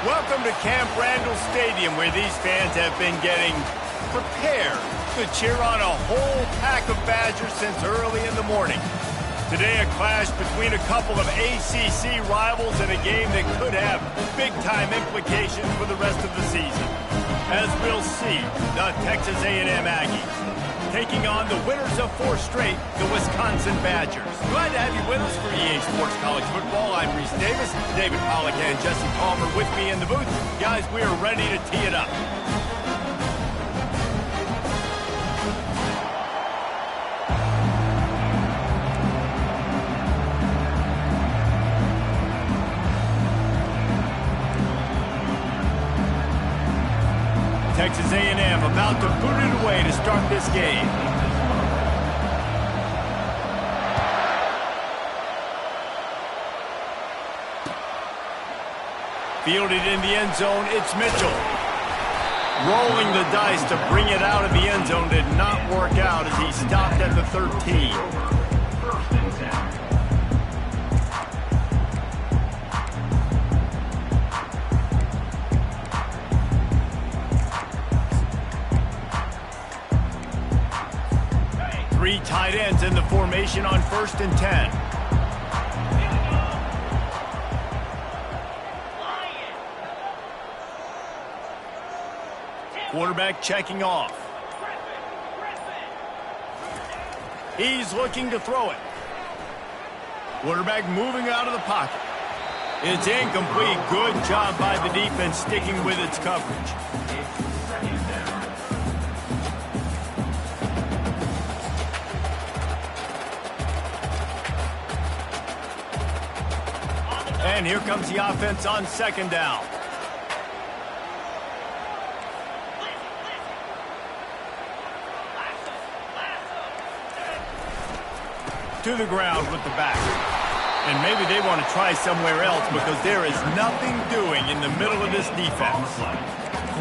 Welcome to Camp Randall Stadium, where these fans have been getting prepared to cheer on a whole pack of Badgers since early in the morning. Today, a clash between a couple of ACC rivals in a game that could have big-time implications for the rest of the season. As we'll see, the Texas A&M Aggies taking on the winners of 4 straight, the Wisconsin Badgers. Glad to have you with us for EA Sports College Football. I'm Reese Davis, David Pollack and Jesse Palmer with me in the booth. Guys, we are ready to tee it up. Texas A&M about to boot it away to start this game. Fielded in the end zone, it's Mitchell. Rolling the dice to bring it out of the end zone did not work out as he stopped at the 13. 3 tight ends in the formation on 1st and 10. Quarterback checking off. He's looking to throw it. Quarterback moving out of the pocket. It's incomplete. Good job by the defense sticking with its coverage. And here comes the offense on 2nd down. To the ground with the back. And maybe they want to try somewhere else because there is nothing doing in the middle of this defense.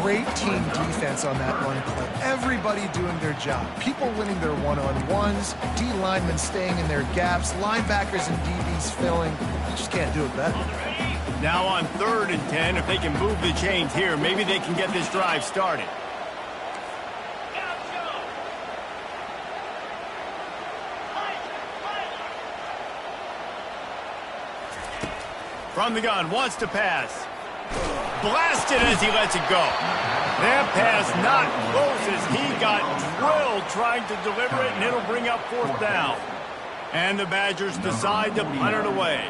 Great team defense on that run play. Everybody doing their job. People winning their one-on-ones, D linemen staying in their gaps, linebackers and DBs filling. You just can't do it better. Now on 3rd and 10, if they can move the chains here, maybe they can get this drive started. From the gun, wants to pass. Blasted as he lets it go. That pass not close as he got drilled trying to deliver it, and it'll bring up 4th down. And the Badgers decide to punt it away.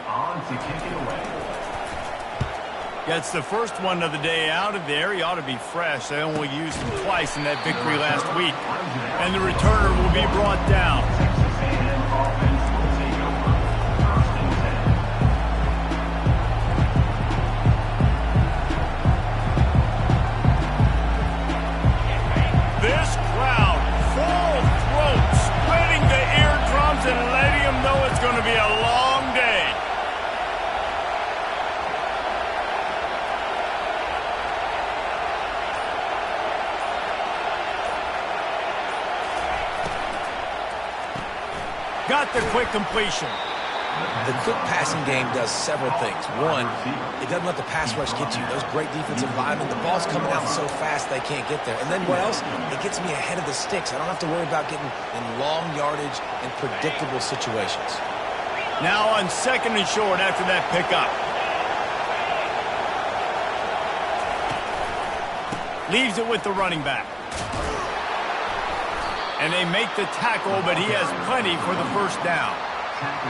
Gets the first one of the day out of there. He ought to be fresh. They only used him twice in that victory last week. And the returner will be brought down. This crowd, full throat, splitting the eardrums and letting them know it's going to be a long day. Got the quick completion. The quick passing game does several things. One, it doesn't let the pass rush get to you. Those great defensive linemen, the ball's coming out so fast they can't get there. And then what else? It gets me ahead of the sticks. I don't have to worry about getting in long yardage and predictable situations. Now on 2nd and short after that pickup. Leaves it with the running back. And they make the tackle, but he has plenty for the 1st down.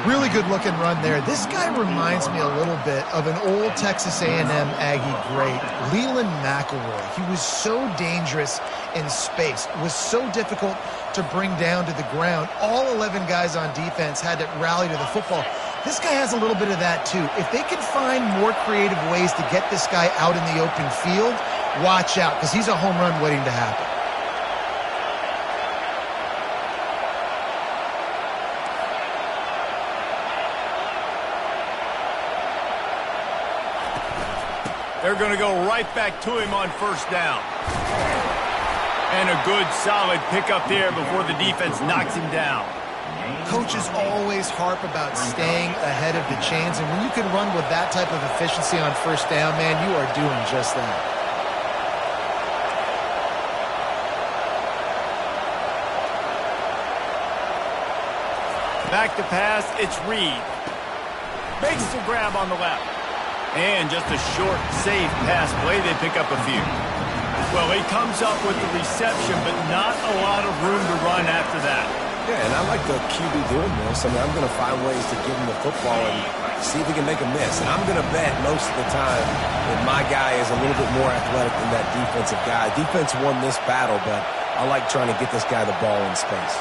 Really good looking run there. This guy reminds me a little bit of an old Texas A&M Aggie great, Leland McElroy. He was so dangerous in space, was so difficult to bring down to the ground. All 11 guys on defense had to rally to the football. This guy has a little bit of that too. If they can find more creative ways to get this guy out in the open field, watch out, because he's a home run waiting to happen. They're going to go right back to him on 1st down. And a good, solid pickup there before the defense knocks him down. Coaches always harp about staying ahead of the chains, and when you can run with that type of efficiency on first down, man, you are doing just that. Back to pass, it's Reed. Makes the grab on the left. And just a short, safe pass play, they pick up a few. Well, he comes up with the reception, but not a lot of room to run after that. Yeah, and I like the QB doing this. I mean, I'm going to find ways to give him the football and see if he can make a miss. And I'm going to bet most of the time that my guy is a little bit more athletic than that defensive guy. Defense won this battle, but I like trying to get this guy the ball in space.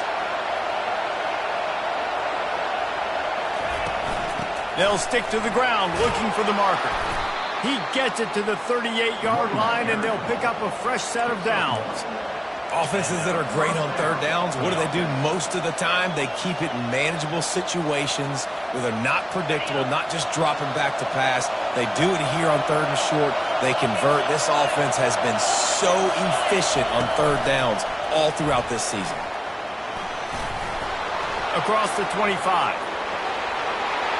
They'll stick to the ground looking for the marker. He gets it to the 38-yard line, and they'll pick up a fresh set of downs. Offenses that are great on third downs, what do? Most of the time, they keep it in manageable situations where they're not predictable, not just dropping back to pass. They do it here on third and short. They convert. This offense has been so efficient on third downs all throughout this season. Across the 25.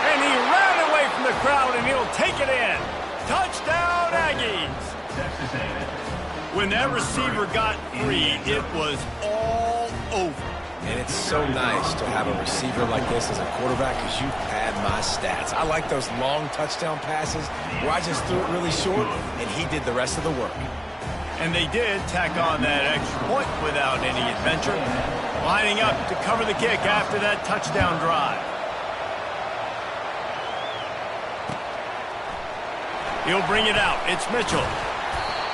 And he ran away from the crowd, and he'll take it in. Touchdown, Aggies! When that receiver got free, it was all over. And it's so nice to have a receiver like this as a quarterback because you pad my stats. I like those long touchdown passes where I just threw it really short, and he did the rest of the work. And they did tack on that extra point without any adventure, lining up to cover the kick after that touchdown drive. He'll bring it out. It's Mitchell.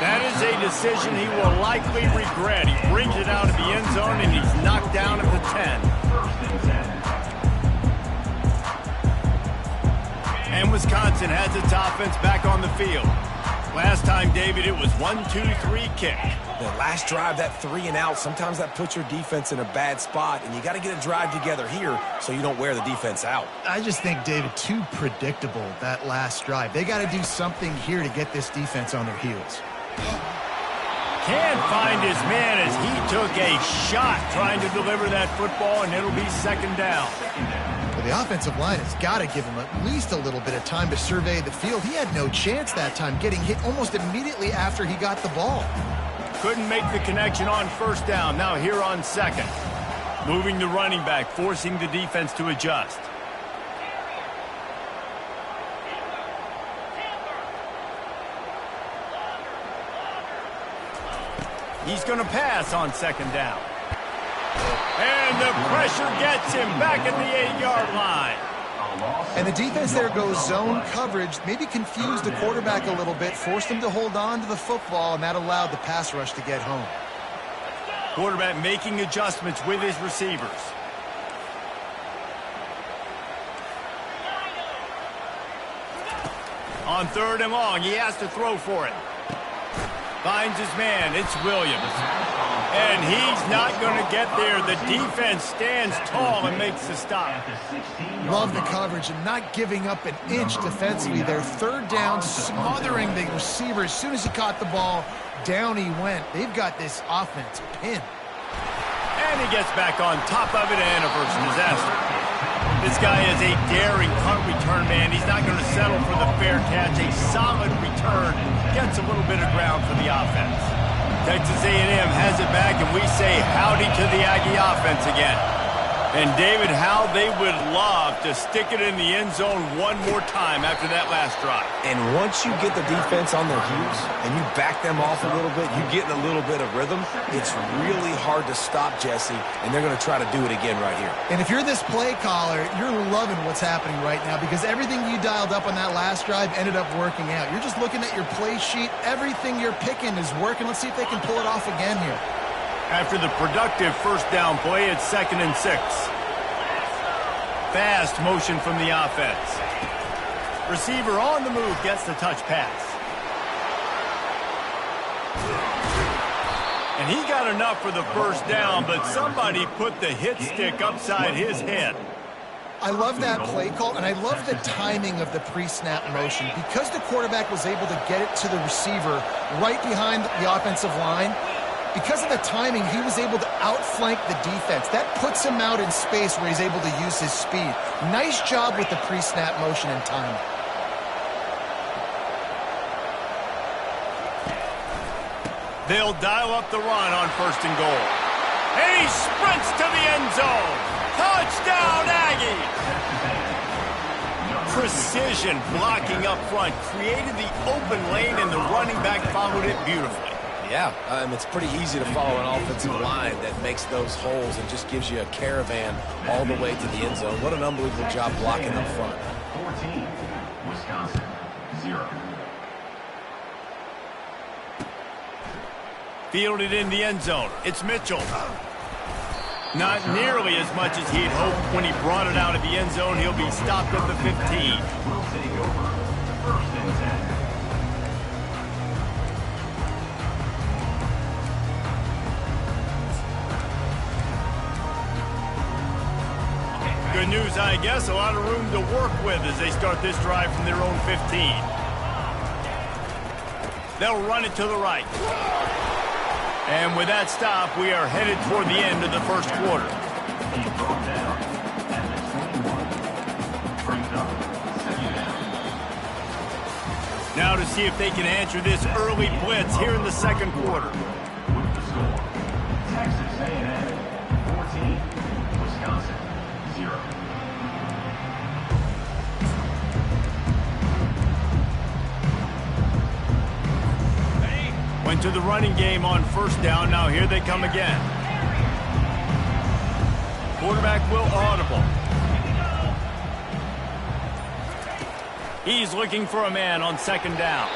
That is a decision he will likely regret. He brings it out of the end zone, and he's knocked down at the 10. And Wisconsin has its offense back on the field. Last time, David, it was 1-2-3 kick. The last drive, that 3 and out, sometimes that puts your defense in a bad spot, and you got to get a drive together here so you don't wear the defense out. I just think, David, too predictable, that last drive. They got to do something here to get this defense on their heels. Can't find his man as he took a shot trying to deliver that football, and it'll be second down. Well, the offensive line has got to give him at least a little bit of time to survey the field. He had no chance that time, getting hit almost immediately after he got the ball. Couldn't make the connection on first down. Now here on second. Moving the running back, forcing the defense to adjust. He's going to pass on second down. And the pressure gets him back at the 8-yard line. And the defense there goes zone coverage, maybe confused the quarterback a little bit, forced him to hold on to the football, and that allowed the pass rush to get home. Quarterback making adjustments with his receivers. On third and long, he has to throw for it. Finds his man. It's Williams. And he's not going to get there. The defense stands tall and makes the stop. Love the coverage and not giving up an inch defensively there. Third down, smothering the receiver. As soon as he caught the ball, down he went. They've got this offense pinned. And he gets back on top of it and averts disaster. This guy is a daring punt return man. He's not going to settle for the fair catch. A solid return gets a little bit of ground for the offense. Texas A&M has it back, and we say howdy to the Aggie offense again. And, David, how they would love to stick it in the end zone one more time after that last drive. And once you get the defense on their heels and you back them off a little bit, you get in a little bit of rhythm, it's really hard to stop Jesse, and they're going to try to do it again right here. And if you're this play caller, you're loving what's happening right now because everything you dialed up on that last drive ended up working out. You're just looking at your play sheet. Everything you're picking is working. Let's see if they can pull it off again here. After the productive first down play, it's 2nd and 6. Fast motion from the offense. Receiver on the move gets the touch pass. And he got enough for the first down, but somebody put the hit stick upside his head. I love that play call, and I love the timing of the pre-snap motion. Because the quarterback was able to get it to the receiver right behind the offensive line, Because of the timing, he was able to outflank the defense. That puts him out in space where he's able to use his speed. Nice job with the pre-snap motion and timing. They'll dial up the run on 1st and goal. And he sprints to the end zone. Touchdown, Aggie! Precision blocking up front created the open lane, and the running back followed it beautifully. Yeah, it's pretty easy to follow an offensive line that makes those holes and just gives you a caravan all the way to the end zone. What an unbelievable job blocking up front. 14, Wisconsin, 0. Fielded in the end zone. It's Mitchell. Not nearly as much as he'd hoped. When he brought it out of the end zone, he'll be stopped at the 15. Will take over 1st and 10. Good news, I guess. A lot of room to work with as they start this drive from their own 15. They'll run it to the right. And with that stop, we are headed toward the end of the 1st quarter. He brought down at the 21. Brings up 2nd down. Now to see if they can answer this early blitz here in the 2nd quarter. With the score, Texas A&M 14, Wisconsin 0. Went to the running game on 1st down. Now here they come again. Quarterback will audible. He's looking for a man on 2nd down.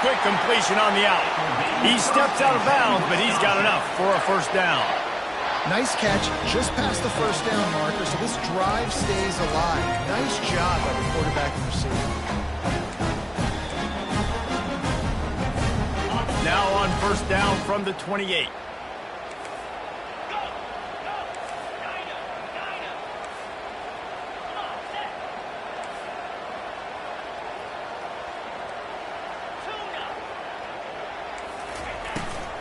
Quick completion on the out. He steps out of bounds, but he's got enough for a 1st down. Nice catch just past the 1st down marker, so this drive stays alive. Nice job by the quarterback and receiver. Now on 1st down from the 28.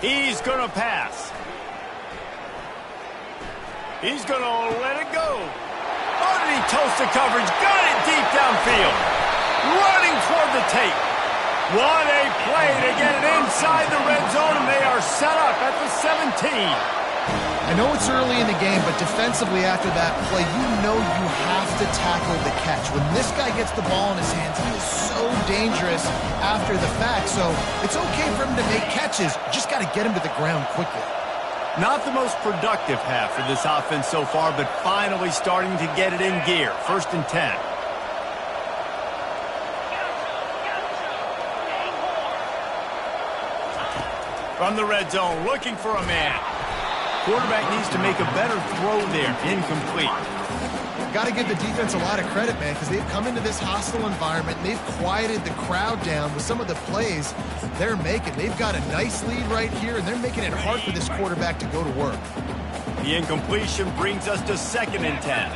He's going to pass. He's going to let it go. Oh, did he toast the coverage? Got it deep downfield. Running toward the tape. What a play to get it inside the red zone, and they are set up at the 17. I know it's early in the game, but defensively after that play, you know you have to tackle the catch. When this guy gets the ball in his hands, he is so dangerous after the fact. So it's okay for him to make catches. You just got to get him to the ground quickly. Not the most productive half for this offense so far, but finally starting to get it in gear. 1st and 10. From the red zone, looking for a man. Quarterback needs to make a better throw there. Incomplete. Got to give the defense a lot of credit, man, because they've come into this hostile environment, and they've quieted the crowd down with some of the plays they're making. They've got a nice lead right here, and they're making it hard for this quarterback to go to work. The incompletion brings us to 2nd and 10.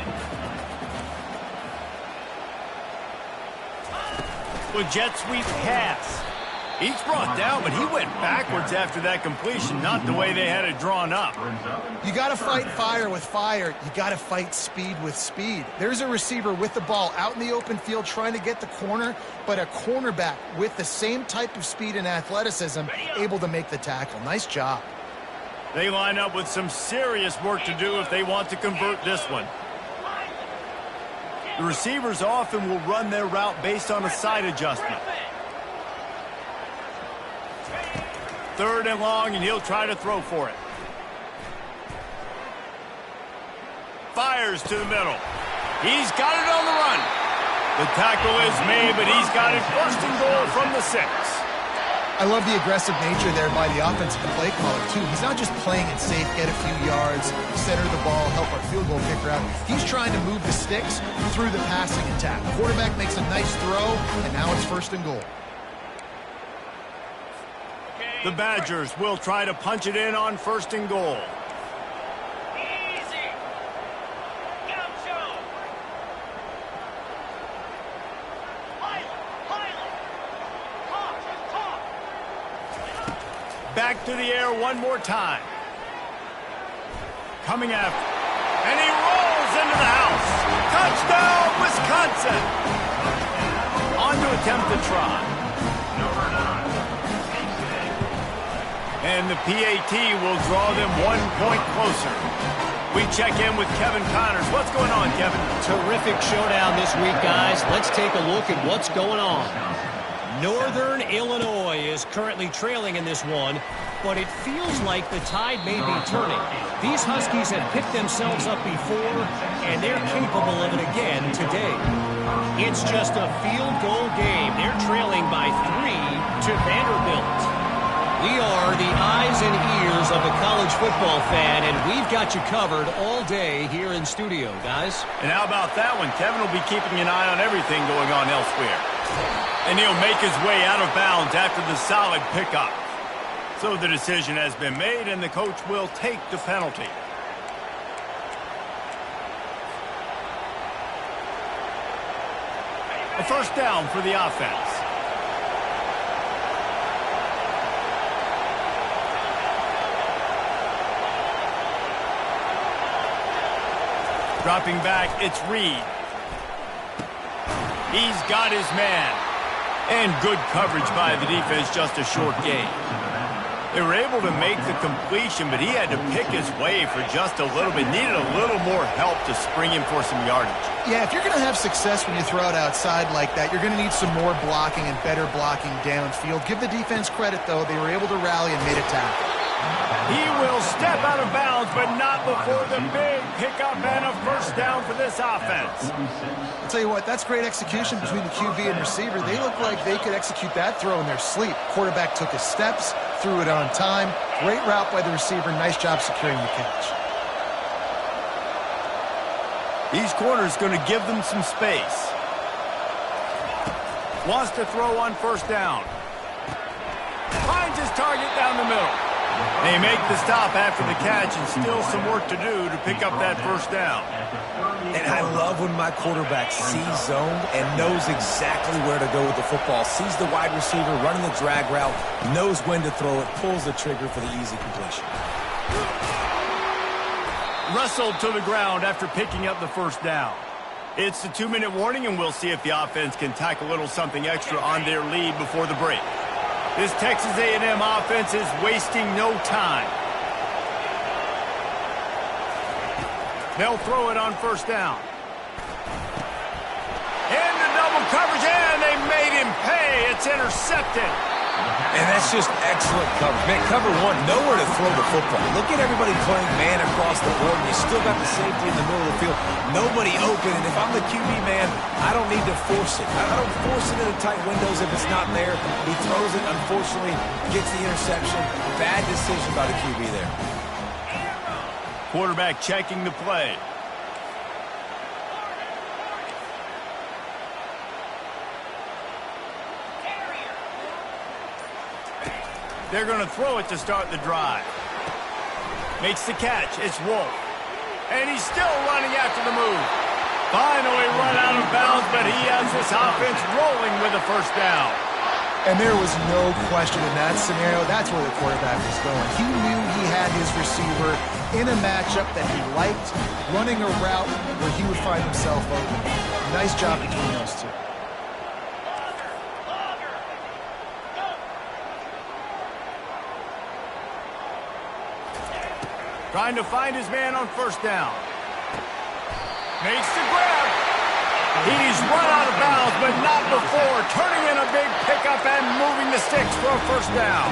With jet sweep pass. He's brought down, but he went backwards after that completion, not the way they had it drawn up. You got to fight fire with fire. You got to fight speed with speed. There's a receiver with the ball out in the open field trying to get the corner, but a cornerback with the same type of speed and athleticism able to make the tackle. Nice job. They line up with some serious work to do if they want to convert this one. The receivers often will run their route based on a side adjustment. 3rd and long, and he'll try to throw for it. Fires to the middle. He's got it on the run. The tackle is made, but he's got it 1st and goal from the 6. I love the aggressive nature there by the offensive play caller, too. He's not just playing it safe, get a few yards, center the ball, help our field goal kicker out. He's trying to move the sticks through the passing attack. Quarterback makes a nice throw, and now it's 1st and goal. The Badgers will try to punch it in on 1st and goal. Easy. Gaucho. Back to the air one more time. Coming after. And he rolls into the house. Touchdown, Wisconsin. On to attempt the try. Number 9, TJ. And the PAT will draw them 1 point closer. We check in with Kevin Connors. What's going on, Kevin? Terrific showdown this week, guys. Let's take a look at what's going on. Northern Illinois is currently trailing in this one, but it feels like the tide may be turning. These Huskies have picked themselves up before, and they're capable of it again today. It's just a field goal game. They're trailing by 3 to Vanderbilt. We are the eyes and ears of a college football fan, and we've got you covered all day here in studio, guys. And how about that one? Kevin will be keeping an eye on everything going on elsewhere. And he'll make his way out of bounds after the solid pickup. So the decision has been made, and the coach will take the penalty. A first down for the offense. Dropping back, it's Reed. He's got his man. And good coverage by the defense, just a short gain. They were able to make the completion, but he had to pick his way for just a little bit. Needed a little more help to spring him for some yardage. Yeah, if you're going to have success when you throw it outside like that, you're going to need some more blocking and better blocking downfield. Give the defense credit, though. They were able to rally and made a tackle. He will step out of bounds, but not before the big pickup and a first down for this offense. I'll tell you what, that's great execution between the QB and receiver. They look like they could execute that throw in their sleep. Quarterback took his steps, threw it on time. Great route by the receiver. Nice job securing the catch. These corners going to give them some space. Wants to throw on first down. Finds his target down the middle. They make the stop after the catch, and still some work to do to pick up that first down. And I love when my quarterback sees zone and knows exactly where to go with the football. Sees the wide receiver running the drag route, knows when to throw it, pulls the trigger for the easy completion. Wrestled to the ground after picking up the first down. It's the 2-minute warning, and we'll see if the offense can tack a little something extra on their lead before the break. This Texas A&M offense is wasting no time. They'll throw it on first down. Into double coverage, and they made him pay. It's intercepted. And that's just excellent coverage. Man, cover one, nowhere to throw the football. Look at everybody playing man across the board, and you still got the safety in the middle of the field. Nobody open, and if I'm the QB man, I don't need to force it. I don't force it into tight windows if it's not there. He throws it, unfortunately, gets the interception. Bad decision by the QB there. Quarterback checking the play. They're going to throw it to start the drive. Makes the catch. It's Wolf. And he's still running after the move. Finally run out of bounds, but he has this offense rolling with a first down. And there was no question in that scenario. That's where the quarterback was going. He knew he had his receiver in a matchup that he liked, running a route where he would find himself open. Nice job between those two. Trying to find his man on first down. Makes the grab. He's run out of bounds, but not before. Turning in a big pickup and moving the sticks for a first down.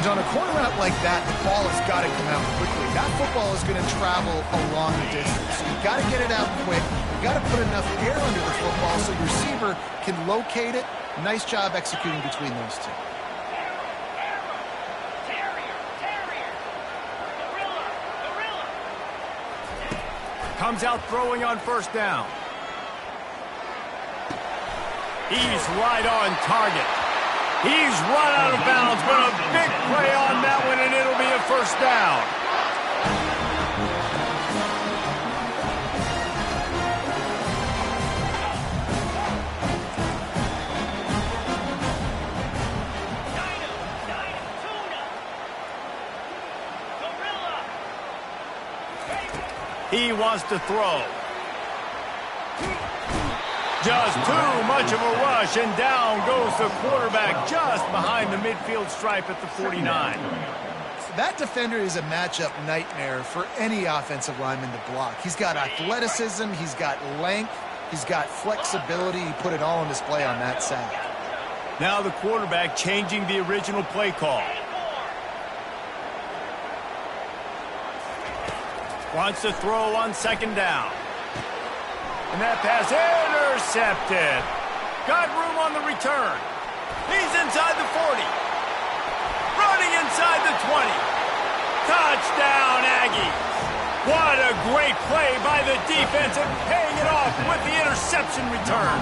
And on a corner route like that, the ball has got to come out quickly. That football is going to travel a long distance. So you've got to get it out quick. You've got to put enough air under the football so your receiver can locate it. Nice job executing between those two. Comes out throwing on first down. He's right on target. He's run out of bounds, but a big play on that one, and it'll be a first down. D wants to throw. Just too much of a rush, and down goes the quarterback just behind the midfield stripe at the 49. That defender is a matchup nightmare for any offensive lineman to block. He's got athleticism, he's got length, he's got flexibility. He put it all on display on that sack. Now the quarterback changing the original play call. Wants to throw on second down. And that pass intercepted. Got room on the return. He's inside the 40. Running inside the 20. Touchdown, Aggies. What a great play by the defense and paying it off with the interception return.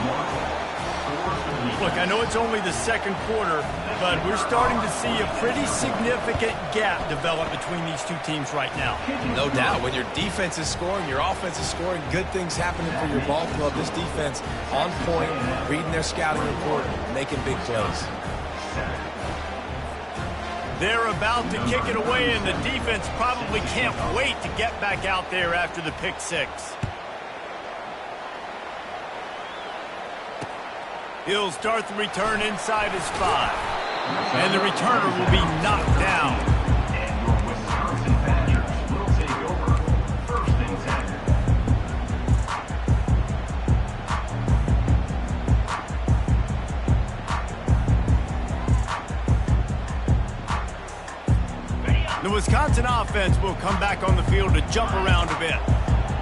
Look, I know it's only the second quarter, but we're starting to see a pretty significant gap develop between these two teams right now. No doubt. When your defense is scoring, your offense is scoring, good things happening for your ball club. This defense on point, reading their scouting report, making big plays. They're about to kick it away, and the defense probably can't wait to get back out there after the pick six. He'll start the return inside his 5. And the returner will be knocked down. And your Wisconsin Badgers will take over 1st and 10. The Wisconsin offense will come back on the field to jump around a bit.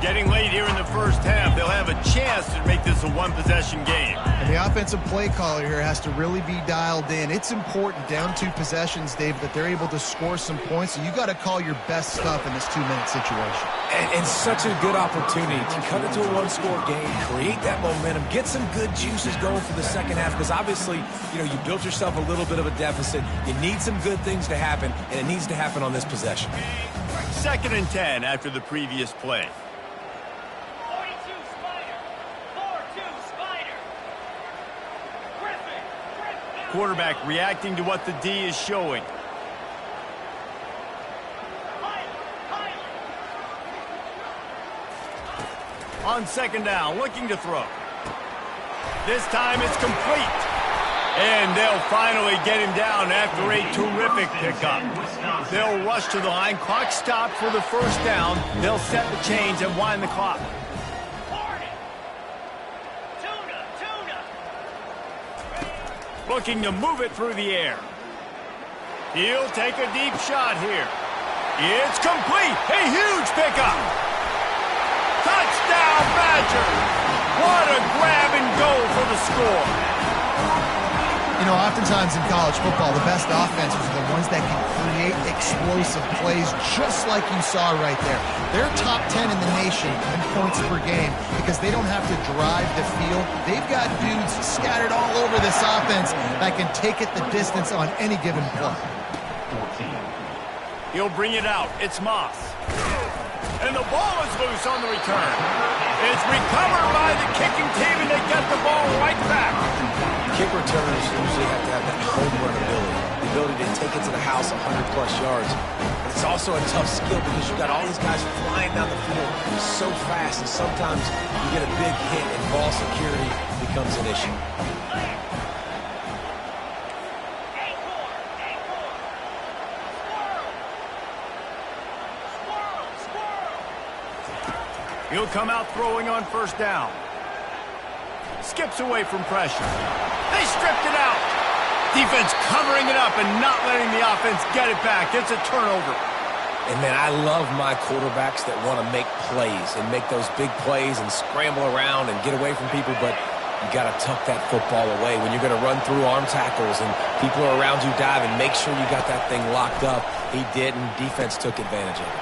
Getting late here in the first half, they'll have a chance to make this a one-possession game. And the offensive play caller here has to really be dialed in. It's important down 2 possessions, Dave, that they're able to score some points. So you got to call your best stuff in this 2-minute situation. And such a good opportunity to cut it to a one-score game, create that momentum, get some good juices going for the second half, because obviously, you built yourself a little bit of a deficit. You need some good things to happen, and it needs to happen on this possession. 2nd and 10 after the previous play. Quarterback reacting to what the D is showing. On second down, looking to throw. This time it's complete. And they'll finally get him down after a terrific pickup. They'll rush to the line. Clock stopped for the first down. They'll set the chains and wind the clock. Looking to move it through the air. He'll take a deep shot here. It's complete. A huge pickup. Touchdown, Badgers. What a grab and go for the score. Oftentimes in college football, the best offenses are the ones that can create explosive plays just like you saw right there. They're top 10 in the nation in points per game because they don't have to drive the field. They've got dudes scattered all over this offense that can take it the distance on any given play. He'll bring it out. It's Moss. And the ball is loose on the return. It's recovered by the kicking team, and they get the ball right back. Kick returners usually have to have that home run ability, the ability to take it to the house 100-plus yards. But it's also a tough skill because you've got all these guys flying down the field so fast, and sometimes you get a big hit and ball security becomes an issue. He'll come out throwing on first down. Skips away from pressure. They stripped it out. Defense covering it up and not letting the offense get it back. It's a turnover. And, man, I love my quarterbacks that want to make plays and make those big plays and scramble around and get away from people, but you got to tuck that football away. When you're going to run through arm tackles and people are around you diving, make sure you got that thing locked up. He did, and defense took advantage of it.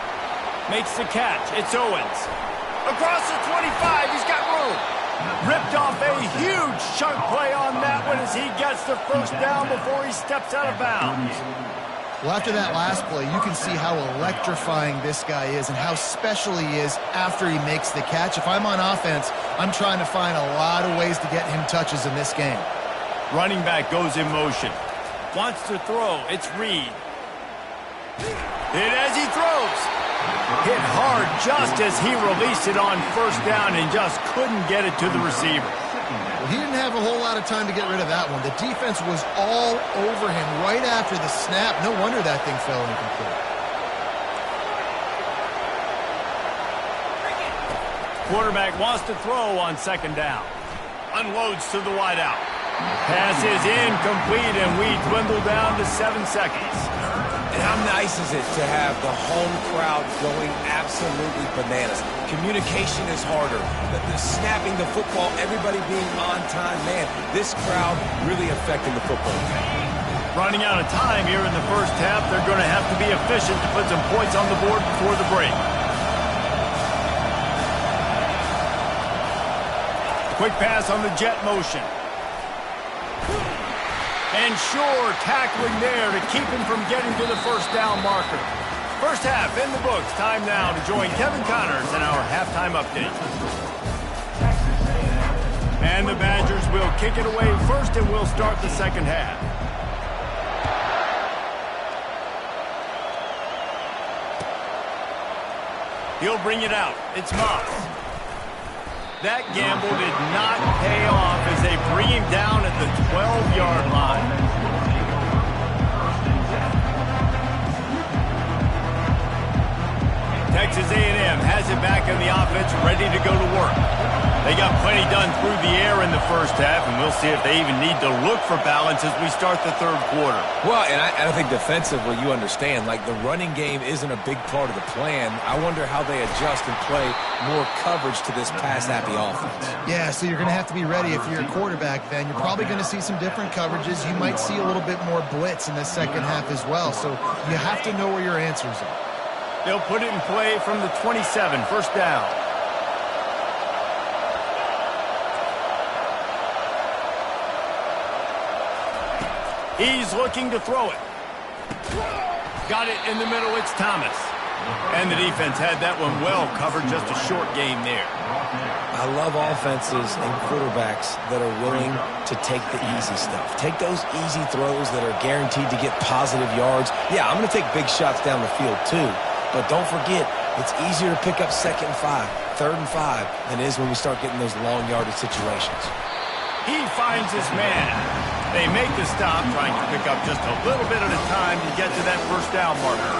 Makes the catch. It's Owens. Across the 25, he's got room. Ripped off a huge chunk play on that one as he gets the first down before he steps out of bounds. Well, after that last play, you can see how electrifying this guy is and how special he is after he makes the catch. If I'm on offense, I'm trying to find a lot of ways to get him touches in this game. Running back goes in motion. Wants to throw. It's Reed. And as he throws, Hit hard just as he released it on first down and just couldn't get it to the receiver. Well, he didn't have a whole lot of time to get rid of that one. The defense was all over him right after the snap. No wonder that thing fell incomplete. Quarterback wants to throw on second down. Unloads to the wideout. Pass is incomplete, and we dwindle down to 7 seconds. And how nice is it to have the home crowd going absolutely bananas? Communication is harder. The snapping the football, everybody being on time. Man, this crowd really affecting the football game. Running out of time here in the first half. They're going to have to be efficient to put some points on the board before the break. Quick pass on the jet motion. And sure, tackling there to keep him from getting to the first down marker. First half in the books. Time now to join Kevin Connors in our halftime update. And the Badgers will kick it away first, and we'll start the second half. He'll bring it out. It's Moss. That gamble did not pay off as they bring him down at the 12-yard line. Texas A&M has it back in the offense, ready to go to work. They got plenty done through the air in the first half, and we'll see if they even need to look for balance as we start the third quarter. Well, and I think defensively, you understand, like the running game isn't a big part of the plan. I wonder how they adjust and play more coverage to this pass-happy offense. Yeah, so you're going to have to be ready if you're a quarterback then. You're probably going to see some different coverages. You might see a little bit more blitz in the second half as well, so you have to know where your answers are. They'll put it in play from the 27, first down. He's looking to throw it. Got it in the middle, it's Thomas. And the defense had that one well covered, just a short game there. I love offenses and quarterbacks that are willing to take the easy stuff. Take those easy throws that are guaranteed to get positive yards. Yeah, I'm going to take big shots down the field too. But don't forget, it's easier to pick up 2nd and 5, 3rd and 5 than it is when we start getting those long yardage situations. He finds his man. They make the stop, trying to pick up just a little bit at a time to get to that first down marker.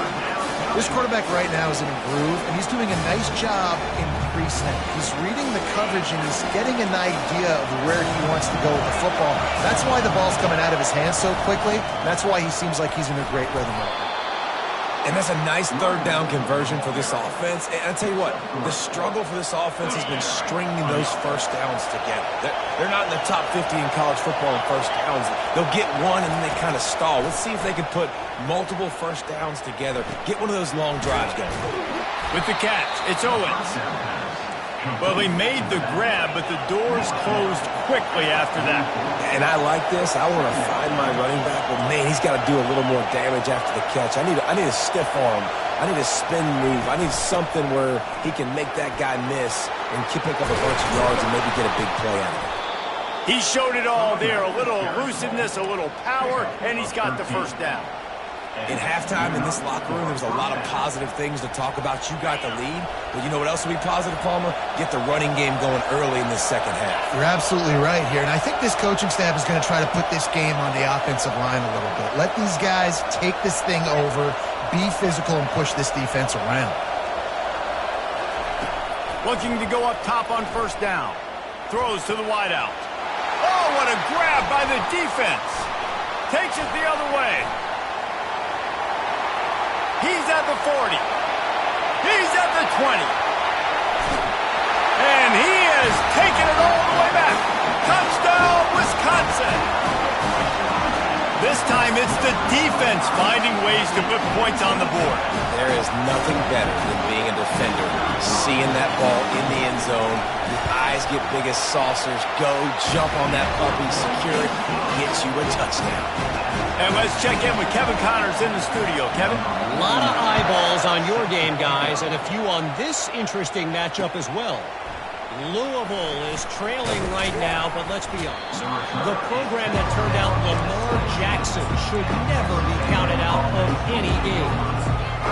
This quarterback right now is in a groove, and he's doing a nice job in pre-snap. He's reading the coverage, and he's getting an idea of where he wants to go with the football. That's why the ball's coming out of his hands so quickly. That's why he seems like he's in a great rhythm right now. And that's a nice 3rd down conversion for this offense. And I tell you what, the struggle for this offense has been stringing those first downs together. They're not in the top 50 in college football in first downs. They'll get one and then they kind of stall. Let's see if they can put multiple first downs together. Get one of those long drives going. With the catch, it's Owens. Well, he made the grab, but the doors closed quickly after that. And I like this. I want to find my running back, but man, he's got to do a little more damage after the catch. I need a stiff arm. I need a spin move. I need something where he can make that guy miss and pick up a bunch of yards and maybe get a big play out of it. He showed it all there. A little elusiveness, a little power, and he's got the first down. In halftime in this locker room, there was a lot of positive things to talk about. You got the lead, but you know what else will be positive, Palmer? Get the running game going early in the second half. You're absolutely right here, and I think this coaching staff is going to try to put this game on the offensive line a little bit. Let these guys take this thing over, be physical, and push this defense around. Looking to go up top on first down. Throws to the wideout. Oh, what a grab by the defense. Takes it the other way. He's at the 40. He's at the 20. And he has taken it all the way back. Touchdown, Wisconsin. This time it's the defense finding ways to put points on the board. There is nothing better than being a defender. Seeing that ball in the end zone, your eyes get big as saucers. Go, jump on that puppy, secure it, get you a touchdown. And let's check in with Kevin Connors in the studio. Kevin? A lot of eyeballs on your game, guys, and a few on this interesting matchup as well. Louisville is trailing right now, but let's be honest. The program that turned out Lamar Jackson should never be counted out of any game.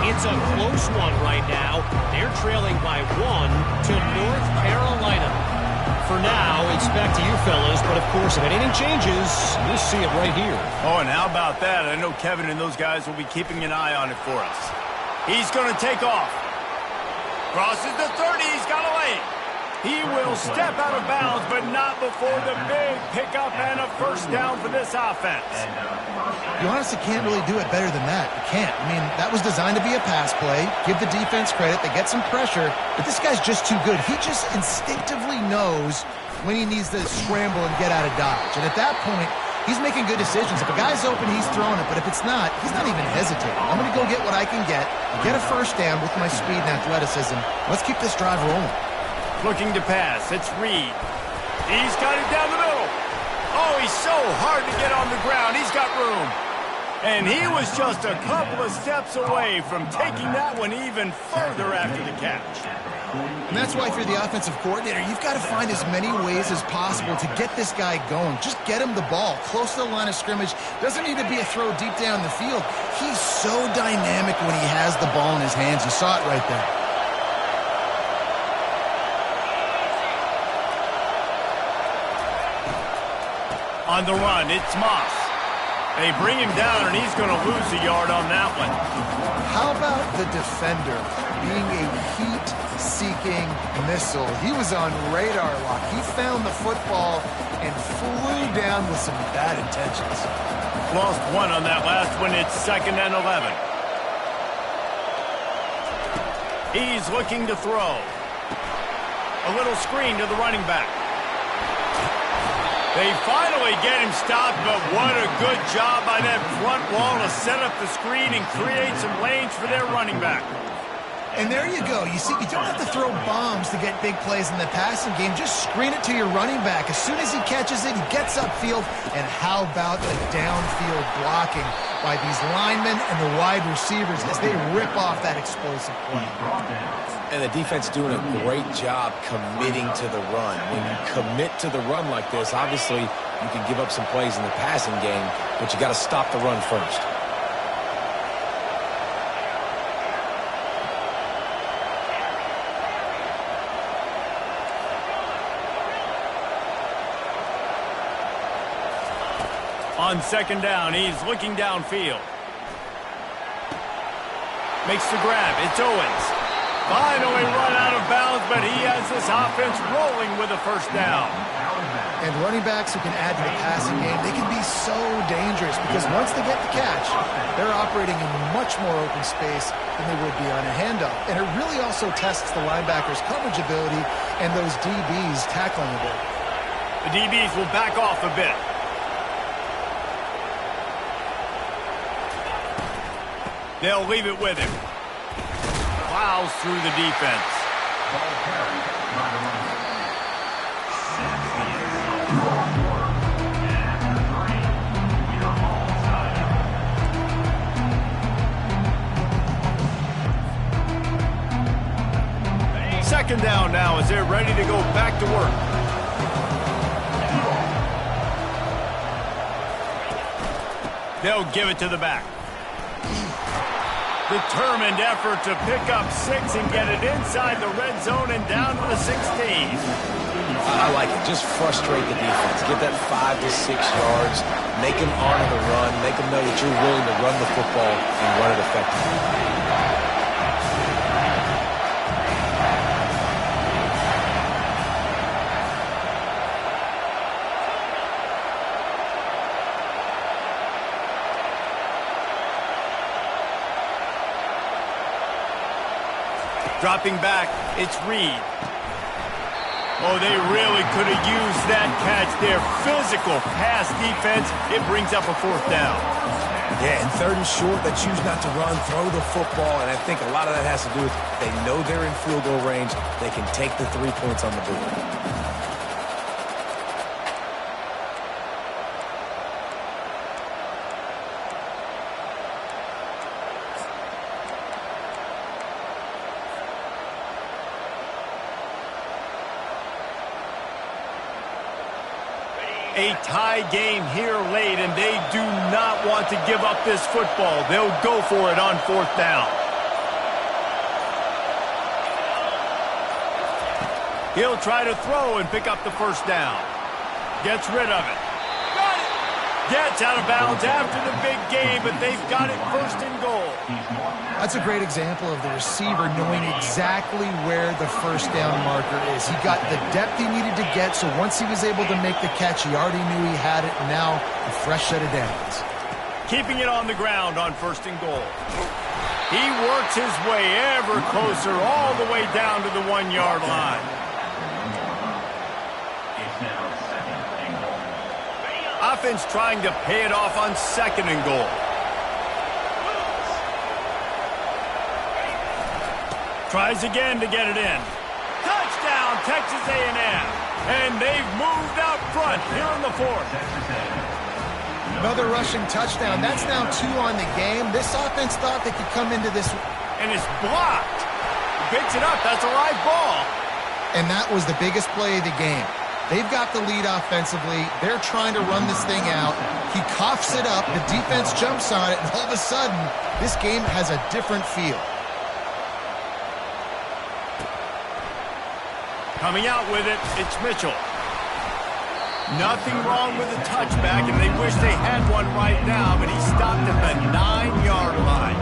It's a close one right now. They're trailing by 1 to North Carolina. For now, it's back to you fellas, but of course, if anything changes, you'll see it right here. Oh, and how about that? I know Kevin and those guys will be keeping an eye on it for us. He's going to take off. Crosses the 30. He's got a lane. He will step out of bounds, but not before the big pickup and a first down for this offense. You honestly can't really do it better than that. You can't. I mean, that was designed to be a pass play. Give the defense credit. They get some pressure, but this guy's just too good. He just instinctively knows when he needs to scramble and get out of dodge. And at that point, he's making good decisions. If a guy's open, he's throwing it. But if it's not, he's not even hesitating. I'm going to go get what I can get a first down with my speed and athleticism. Let's keep this drive rolling. Looking to pass. It's Reed. He's got it down the middle. Oh, he's so hard to get on the ground. He's got room. And he was just a couple of steps away from taking that one even further after the catch. And that's why if you're the offensive coordinator, you've got to find as many ways as possible to get this guy going. Just get him the ball close to the line of scrimmage. Doesn't need to be a throw deep down the field. He's so dynamic when he has the ball in his hands. You saw it right there. On the run, it's Moss. They bring him down, and he's going to lose a yard on that one. How about the defender being a heat-seeking missile? He was on radar lock. He found the football and flew down with some bad intentions. Lost one on that last one. It's 2nd and 11. He's looking to throw. A little screen to the running back. They finally get him stopped, but what a good job by that front wall to set up the screen and create some lanes for their running back. And there you go. You see, you don't have to throw bombs to get big plays in the passing game. Just screen it to your running back. As soon as he catches it, he gets upfield. And how about the downfield blocking by these linemen and the wide receivers as they rip off that explosive play. And the defense doing a great job committing to the run. When you commit to the run like this, obviously you can give up some plays in the passing game, but you got to stop the run first. On 2nd down, he's looking downfield. Makes the grab. It's Owens. Finally run out of bounds, but he has this offense rolling with a first down. And running backs who can add to the passing game, they can be so dangerous because once they get the catch, they're operating in much more open space than they would be on a handoff. And it really also tests the linebackers' coverage ability and those DBs' tackling ability. The DBs will back off a bit. They'll leave it with him. Plows through the defense. Second down now as they're ready to go back to work. They'll give it to the back. Determined effort to pick up 6 and get it inside the red zone and down to the 16. I like it. Just frustrate the defense. Get that 5 to 6 yards. Make them honor the run. Make them know that you're willing to run the football and run it effectively. Dropping back, it's Reed. Oh, they really could have used that catch there. Physical pass defense. It brings up a 4th down. Yeah, and 3rd and short, they choose not to run, throw the football, and I think a lot of that has to do with they know they're in field goal range. They can take the 3 points on the board. A tie game here late, and they do not want to give up this football. They'll go for it on 4th down. He'll try to throw and pick up the first down. Gets rid of it. Got it! Gets out of bounds after the big game, but they've got it first and goal. That's a great example of the receiver knowing exactly where the first down marker is. He got the depth he needed to get, so once he was able to make the catch, he already knew he had it, and now a fresh set of downs. Keeping it on the ground on first and goal. He works his way ever closer all the way down to the 1-yard line. Offense trying to pay it off on second and goal. Tries again to get it in. Touchdown, Texas A&M. And they've moved out front here in the fourth. Another rushing touchdown. That's now 2 on the game. This offense thought they could come into this. And it's blocked. He picks it up. That's a live ball. And that was the biggest play of the game. They've got the lead offensively. They're trying to run this thing out. He coughs it up. The defense jumps on it. And all of a sudden, this game has a different feel. Coming out with it, it's Mitchell. Nothing wrong with the touchback, and they wish they had one right now, but he stopped at the 9-yard line.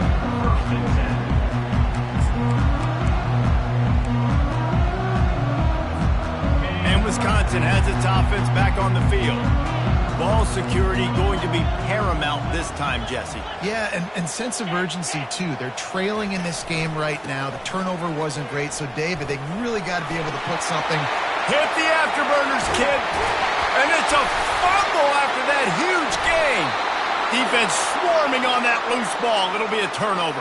And Wisconsin has its offense back on the field. Ball security going to be paramount this time, Jesse. Yeah, and sense of urgency, too. They're trailing in this game right now. The turnover wasn't great, so, David, they really got to be able to put something. Hit the afterburners, kid. And it's a fumble after that huge gain. Defense swarming on that loose ball. It'll be a turnover.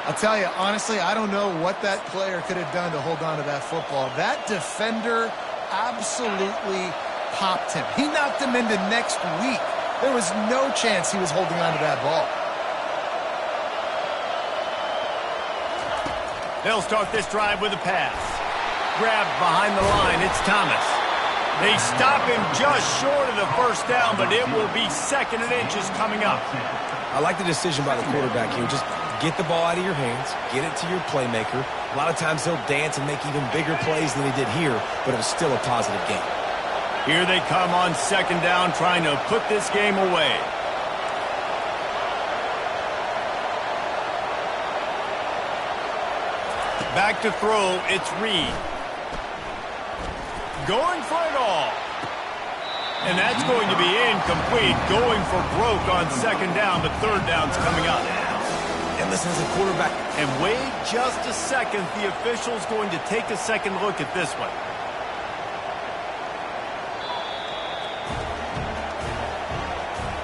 I'll tell you, honestly, I don't know what that player could have done to hold on to that football. That defender absolutely popped him. He knocked him into next week. There was no chance he was holding on to that ball. They'll start this drive with a pass. Grabbed behind the line. It's Thomas. They stop him just short of the first down, but it will be 2nd and inches coming up. I like the decision by the quarterback here. Just get the ball out of your hands, get it to your playmaker. A lot of times he'll dance and make even bigger plays than he did here, but it was still a positive game. Here they come on 2nd down, trying to put this game away. Back to throw, it's Reed. Going for it all. And that's going to be incomplete. Going for broke on 2nd down, but 3rd down's coming up. And listen, as a quarterback. And wait just a second. The official's going to take a second look at this one.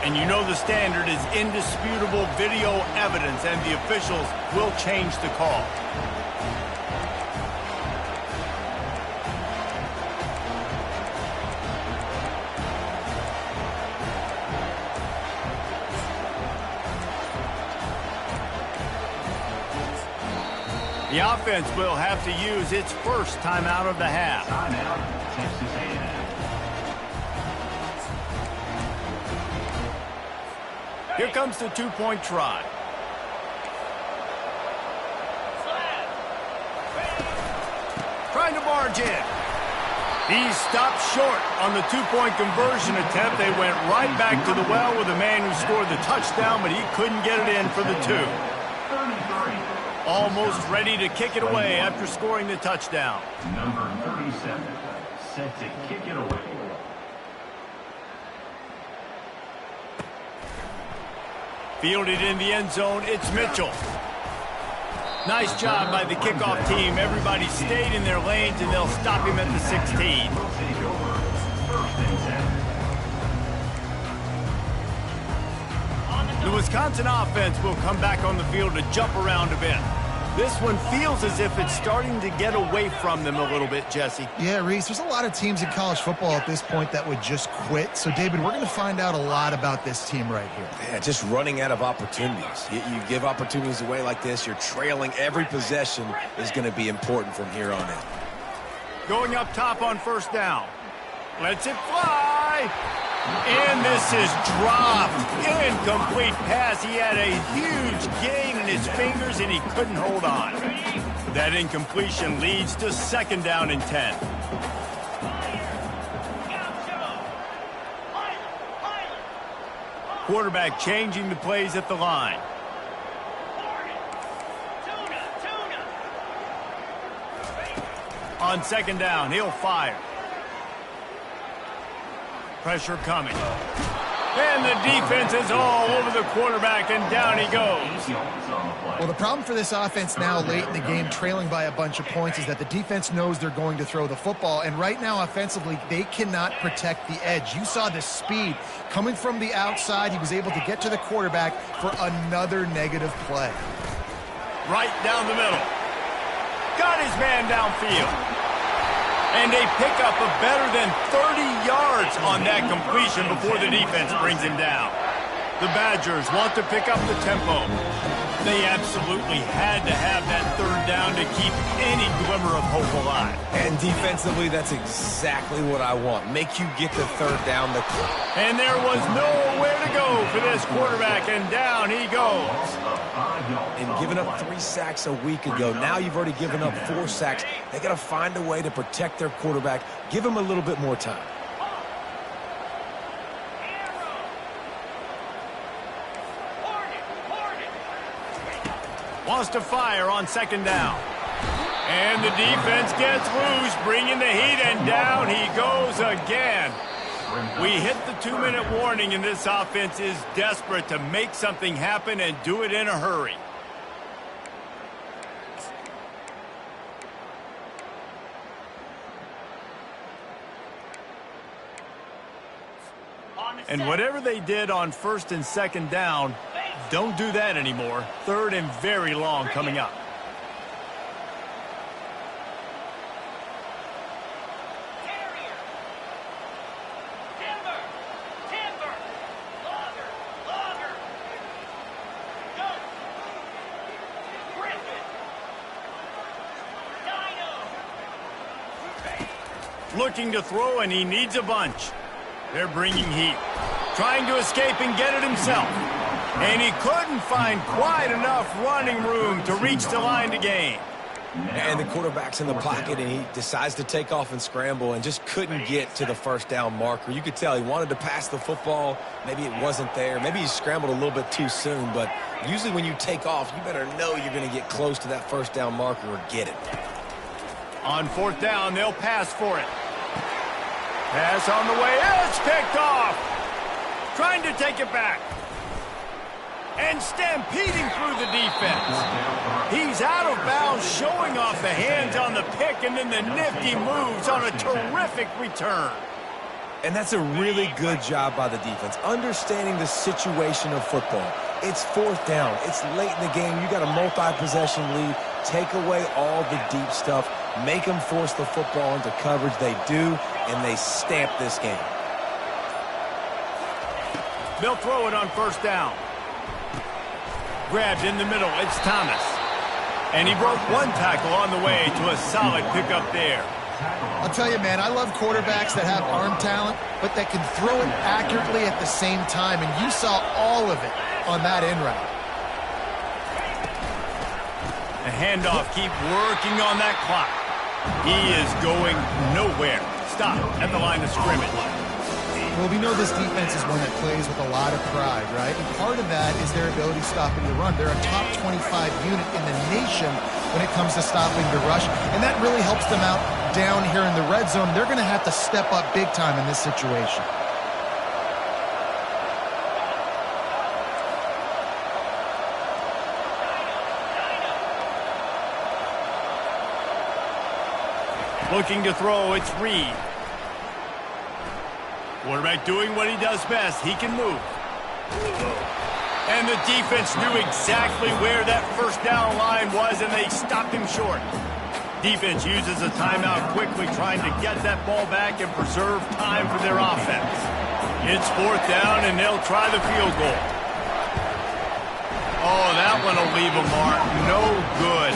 And you know the standard is indisputable video evidence, and the officials will change the call. The offense will have to use its first timeout of the half. Timeout, Texas A&M. Here comes the 2-point try. Trying to barge in. He stopped short on the 2-point conversion attempt. They went right back to the well with the man who scored the touchdown, but he couldn't get it in for the 2. 33. Almost ready to kick it away after scoring the touchdown. Number 37, set to kick it away. Fielded in the end zone, it's Mitchell. Nice job by the kickoff team. Everybody stayed in their lanes, and they'll stop him at the 16. Take over, 1st and 10. The Wisconsin offense will come back on the field to jump around a bit. This one feels as if it's starting to get away from them a little bit, Jesse. Yeah, Reese, there's a lot of teams in college football at this point that would just quit. So, David, we're going to find out a lot about this team right here. Yeah, just running out of opportunities. You give opportunities away like this, you're trailing. Every possession is going to be important from here on in. Going up top on 1st down. Lets it fly. And this is dropped. Incomplete pass. He had a huge gain in his fingers, and he couldn't hold on. That incompletion leads to 2nd down and 10. Quarterback changing the plays at the line. On second down, he'll fire. Pressure coming. And the defense is all over the quarterback, and down he goes. Well, the problem for this offense now late in the game, trailing by a bunch of points, is that the defense knows they're going to throw the football. And right now, offensively, they cannot protect the edge. You saw the speed coming from the outside. He was able to get to the quarterback for another negative play. Right down the middle. Got his man downfield. And they pick up a better than 30 yards on that completion before the defense brings him down. The Badgers want to pick up the tempo. They absolutely had to have that third down to keep any glimmer of hope alive. And defensively, that's exactly what I want. Make you get the third down. And there was nowhere to go for this quarterback, and down he goes. And giving up 3 sacks a week ago, now you've already given up 4 sacks. They got to find a way to protect their quarterback. Give him a little bit more time. Wants to fire on second down. And the defense gets loose, bringing the heat, and down he goes again. We hit the 2-minute warning, and this offense is desperate to make something happen and do it in a hurry. And whatever they did on first and second down, don't do that anymore. Third and very long coming up. Looking to throw, and he needs a bunch. They're bringing heat. Trying to escape and get it himself. And he couldn't find quite enough running room to reach the line to gain. And the quarterback's in the pocket, and he decides to take off and scramble and just couldn't get to the first down marker. You could tell he wanted to pass the football. Maybe it wasn't there. Maybe he scrambled a little bit too soon. But usually when you take off, you better know you're going to get close to that first down marker or get it. On fourth down, they'll pass for it. Pass on the way. It's picked off. Trying to take it back. And stampeding through the defense. He's out of bounds, showing off the hands on the pick, and then the nifty moves on a terrific return. And that's a really good job by the defense, understanding the situation of football. It's fourth down. It's late in the game. You got a multi-possession lead. Take away all the deep stuff. Make them force the football into coverage. They do, and they stamp this game. They'll throw it on first down. Grabbed in the middle. It's Thomas. And he broke one tackle on the way to a solid pickup there. I'll tell you, man, I love quarterbacks that have arm talent, but that can throw it accurately at the same time, and you saw all of it on that in route. The handoff, keep working on that clock. He is going nowhere. Stop at the line of scrimmage. Well, we know this defense is one that plays with a lot of pride, right? And part of that is their ability stopping the run. They're a top 25 unit in the nation when it comes to stopping the rush, and that really helps them out down here in the red zone. They're going to have to step up big time in this situation. Looking to throw, it's Reed. Quarterback doing what he does best. He can move. And the defense knew exactly where that first down line was, and they stopped him short. Defense uses a timeout quickly, trying to get that ball back and preserve time for their offense. It's fourth down, and they'll try the field goal. Oh, that one will leave a mark. No good.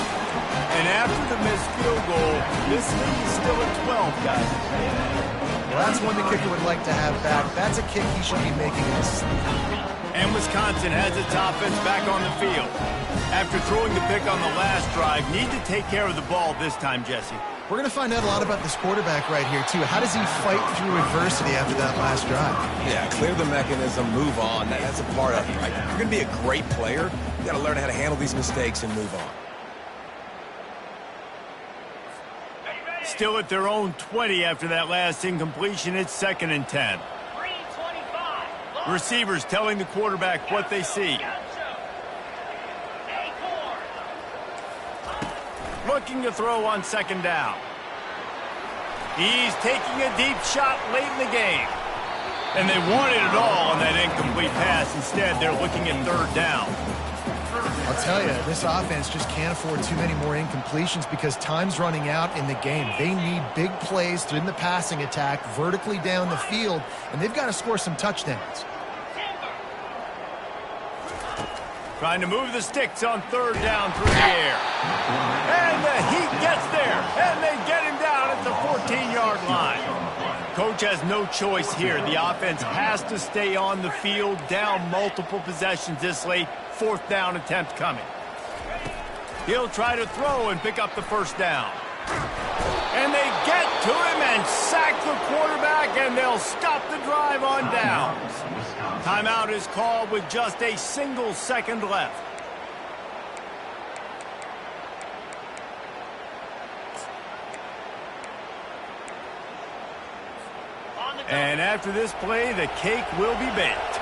And after the missed field goal, this lead is still at 12, guys. Well, that's one the kicker would like to have back. That's a kick he should be making in his sleep. And Wisconsin has its offense back on the field. After throwing the pick on the last drive, need to take care of the ball this time, Jesse. We're going to find out a lot about this quarterback right here, too. How does he fight through adversity after that last drive? Yeah, clear the mechanism, move on. That's a part of it, right? If you're going to be a great player, you got to learn how to handle these mistakes and move on. Still at their own 20 after that last incompletion. It's 2nd and 10. 3:25. Receivers telling the quarterback what they see. Looking to throw on 2nd down. He's taking a deep shot late in the game. And they wanted it all on that incomplete pass. Instead, they're looking at 3rd down. I'll tell you, this offense just can't afford too many more incompletions because time's running out in the game. They need big plays in the passing attack, vertically down the field, and they've got to score some touchdowns. Trying to move the sticks on 3rd down through the air. And the Heat gets there, and they get him down at the 14-yard line. Coach has no choice here. The offense has to stay on the field, down multiple possessions this late. 4th down attempt coming. He'll try to throw and pick up the 1st down. And they get to him and sack the quarterback, and they'll stop the drive on downs. Timeout is called with just a single second left. And after this play, the cake will be baked.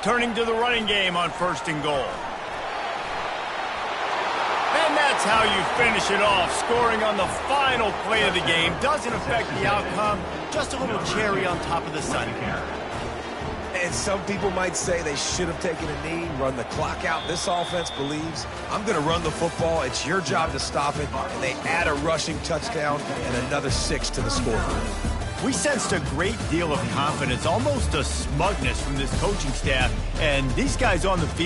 Turning to the running game on 1st and goal. And that's how you finish it off. Scoring on the final play of the game doesn't affect the outcome. Just a little cherry on top of the sundae. And some people might say they should have taken a knee, run the clock out. This offense believes, I'm going to run the football. It's your job to stop it. And they add a rushing touchdown and another 6 to the scoreboard. We sensed a great deal of confidence, almost a smugness from this coaching staff. And these guys on the field,